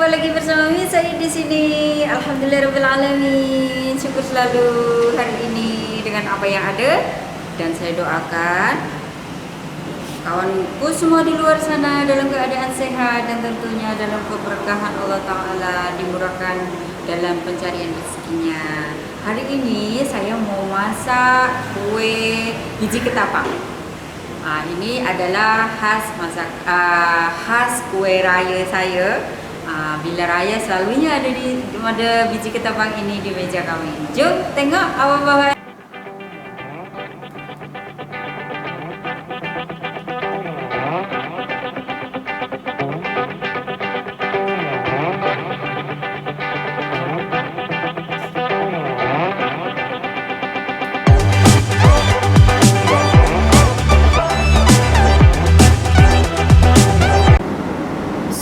jumpa lagi bersama saya di sini. Alhamdulillahirabbil alamin. Syukur selalu hari ini dengan apa yang ada, dan saya doakan kawanku semua di luar sana dalam keadaan sehat dan tentunya dalam keberkahan Allah Ta'ala, dimurahkan dalam pencarian rezekinya. Hari ini saya mau masak kue biji ketapang. Ini adalah khas kue raya saya. Bila raya selalunya ada biji ketapang ini di meja kami. Jom tengok apa bahan.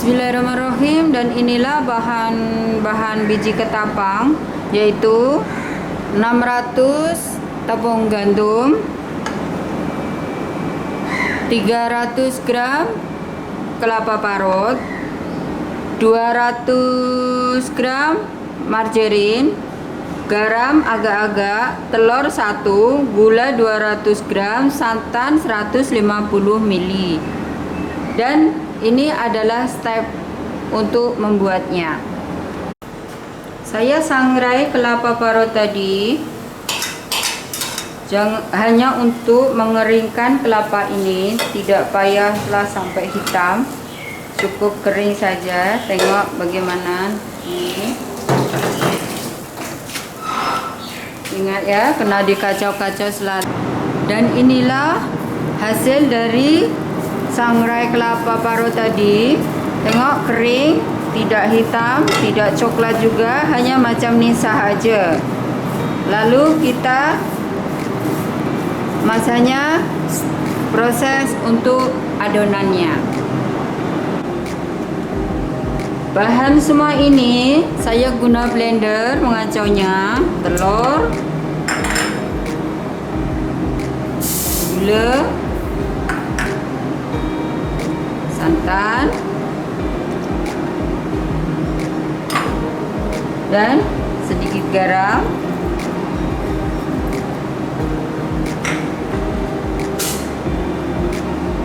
Bismillahirrahmanirrahim. Dan inilah bahan biji ketapang, yaitu 600 tepung gandum, 300 gram kelapa parut, 200 gram margarin, garam agak-agak, telur 1, gula 200 gram, santan 150 ml. Dan ini adalah step untuk membuatnya. Saya sangrai kelapa parut tadi hanya untuk mengeringkan kelapa ini, tidak payahlah sampai hitam, cukup kering saja. Tengok bagaimana ini. Ingat ya, kena dikacau-kacau selalu. Dan inilah hasil dari sangrai kelapa parut tadi. Tengok, kering, tidak hitam, tidak coklat juga, hanya macam ni sahaja. Lalu kita masanya proses untuk adonannya. Bahan semua ini saya guna blender mengacaunya. Telur, gula, santan, dan sedikit garam,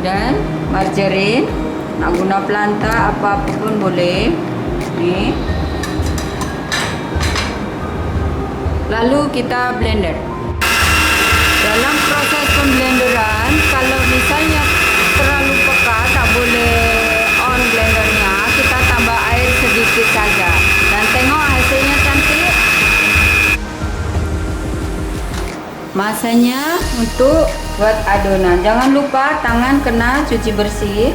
dan margarin. Nak guna pelanta apapun boleh. Ni. Lalu kita blender. Dalam proses pemblenderan, kalau misalnya terlalu pekat, tak boleh on blendernya, kita tambah air sedikit saja. Dan tengok hasilnya cantik. Masanya untuk buat adonan. Jangan lupa tangan kena cuci bersih.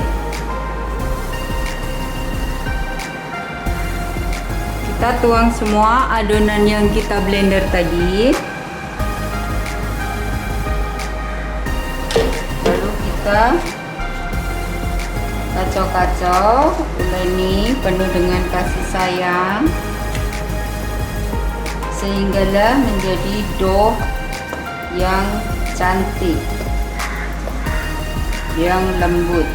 Kita tuang semua adonan yang kita blender tadi. Lalu kita kacau-kacau. Ini penuh dengan kasih sayang, sehinggalah menjadi dough yang cantik, yang lembut.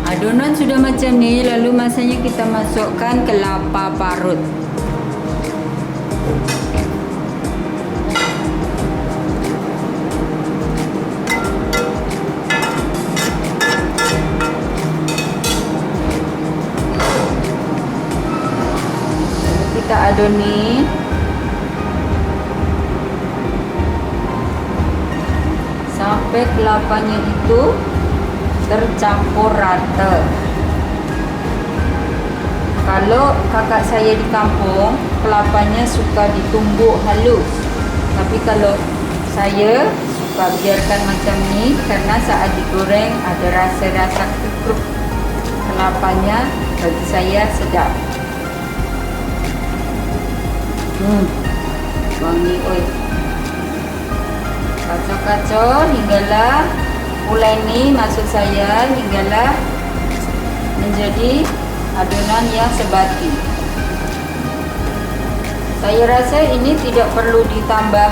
Adonan sudah macam ni, lalu masanya kita masukkan kelapa parut. Lalu kita adoni sampai kelapanya itu tercampur rata. Kalau kakak saya di kampung, kelapanya suka ditumbuk halus. Tapi kalau saya suka biarkan macam ni, karena saat digoreng ada rasa-rasa kekruk kelapanya bagi saya sedap. Wangi, oi. Kacau-kacau hinggalah mulai ini, maksud saya hinggalah menjadi adonan yang sebati. Saya rasa ini tidak perlu ditambah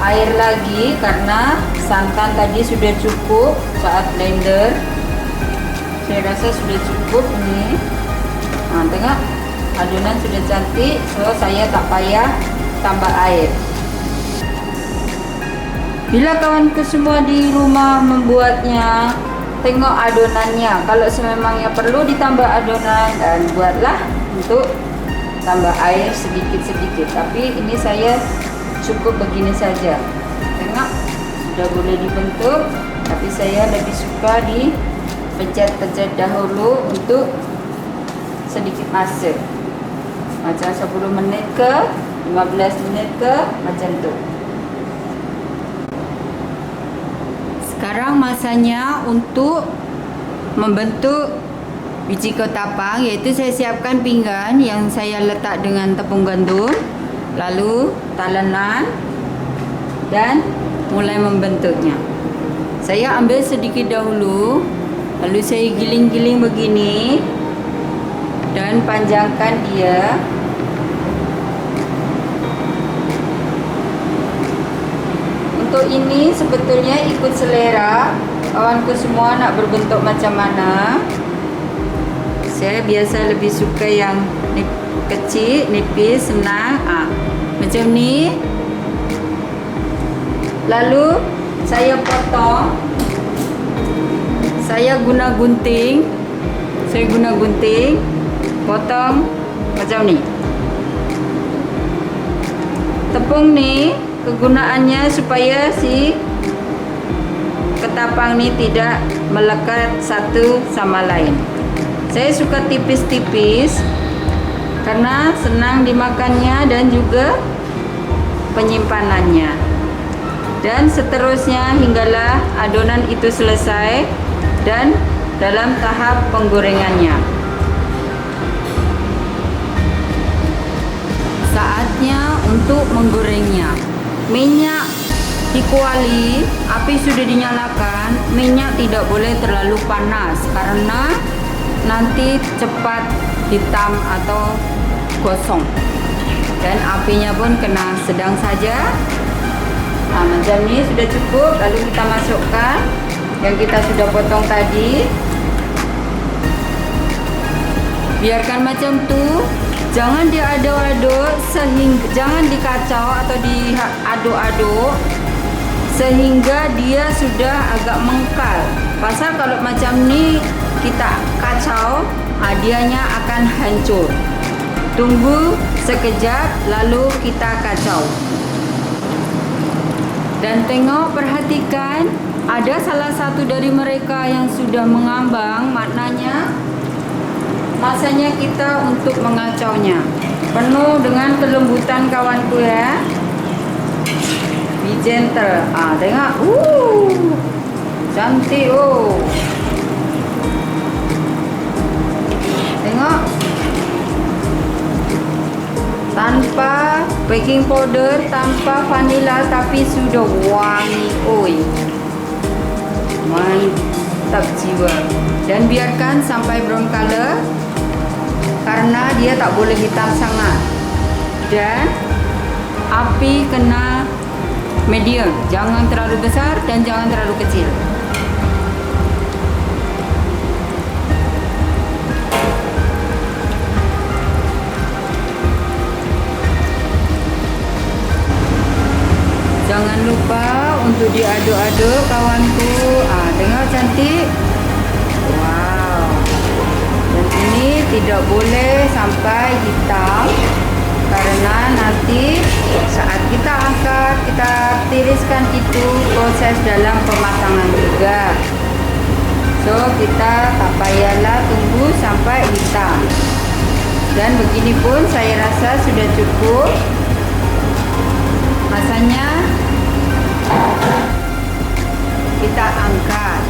air lagi karena santan tadi sudah cukup saat blender. Saya rasa sudah cukup ini. Nah, tengok adonan sudah cantik, so saya tak payah tambah air. Bila kawanku semua di rumah membuatnya, tengok adonannya. Kalau sememangnya perlu ditambah adonan, dan buatlah untuk tambah air sedikit-sedikit. Tapi ini saya cukup begini saja. Tengok sudah boleh dibentuk, tapi saya lebih suka dipencet-pencet dahulu untuk sedikit masa, macam 10 menit ke 15 menit ke macam tu. Sekarang masanya untuk membentuk biji ketapang, iaitu saya siapkan pinggan yang saya letak dengan tepung gandum, lalu talenan, dan mulai membentuknya. Saya ambil sedikit dahulu, lalu saya giling-giling begini dan panjangkan dia. Untuk ini sebetulnya ikut selera kawanku semua nak berbentuk macam mana. Saya biasa lebih suka yang kecil, nipis, senang. Macam ni. Lalu saya potong. Saya guna gunting. Potong macam ni. Tepung ni kegunaannya supaya si ketapang ni tidak melekat satu sama lain. Saya suka tipis-tipis karena senang dimakannya dan juga penyimpanannya. Dan seterusnya hinggalah adonan itu selesai dan dalam tahap penggorengannya. Saatnya untuk menggorengnya. Minyak dikuali, api sudah dinyalakan. Minyak tidak boleh terlalu panas karena nanti cepat hitam atau gosong, dan apinya pun kena sedang saja. Macam ni sudah cukup. Lalu kita masukkan yang kita sudah potong tadi. Biarkan macam tu, jangan diaduk-aduk sehingga, jangan dikacau atau diaduk-aduk sehingga dia sudah agak mengkal. Pasal kalau macam ni kita kacau, dianya akan hancur. Tunggu sekejap lalu kita kacau. Dan tengok, perhatikan, ada salah satu dari mereka yang sudah mengambang, maknanya masanya kita untuk mengacaunya. Penuh dengan kelembutan kawanku ya. Be gentle. Tengok. Cantik Tengok. Tanpa baking powder, tanpa vanila, tapi sudah wangi. Mantap jiwa. Dan biarkan sampai brown color karena dia tak boleh hitam sangat. Dan api kena medium, jangan terlalu besar dan jangan terlalu kecil. Jangan lupa untuk diaduk-aduk kawanku. Tengok cantik. Wow. Dan ini tidak boleh sampai hitam karena nanti saat kita angkat, kita tiriskan, itu proses dalam pematangan juga. So kita tak payahlah tunggu sampai hitam. Dan begini pun saya rasa sudah cukup. Masanya kita angkat.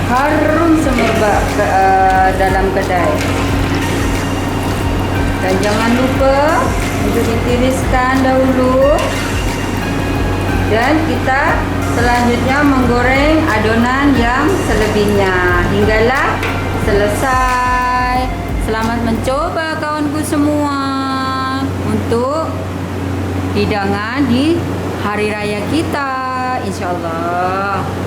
harum semerbak dalam kedai. Dan jangan lupa untuk ditiriskan dahulu. Dan kita selanjutnya menggoreng adonan yang selebihnya hinggalah selesai. Selamat mencoba kawanku semua untuk hidangan di hari raya kita, insyaallah.